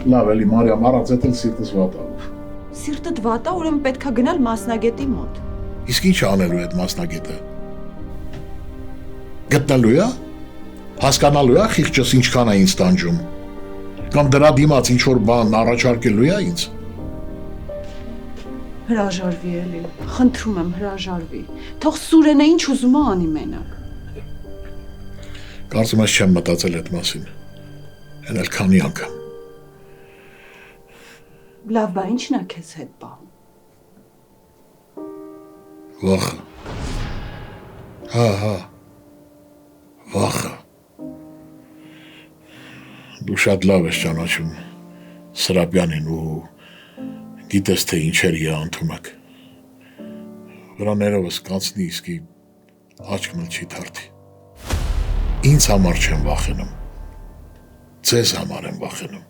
Լավ էլի Մարիամ, առանց այդ էլ սիրտս վատ ա։ Սիրտդ վատ ա, ուրեմն պետքա գնալ մասնագետի մոտ։ Իսկ ինչ անելու այդ մասնագետը։ Գտնելու է։ Հասկանալու է խիղճս ինչքան է ինձ տանջում։ Կամ դրա դիմաց ինչ որ բան առաջարկելու է ինձ։ Հրաժարվի էլի, խնդրում եմ հրաժարվի, թող Սուրենը ինչ ուզում է անի մենակ։ Կարծում ես չեմ մտածել այդ մասին, հեն էլ քանի անգամ։ Լավ, բա ինչն է քեզ հետ պահում։ Վախը։ Հա, վախը։ Դու շատ լավ ես ճանաչում Սրապյանին ու գիտես թե ինչերի է անդում եք։ Վրաներովս կանցնի իսկի աչքն էլ չի թարթի։ Ինձ համար չեմ վախենում, ձեզ համար եմ վախենում։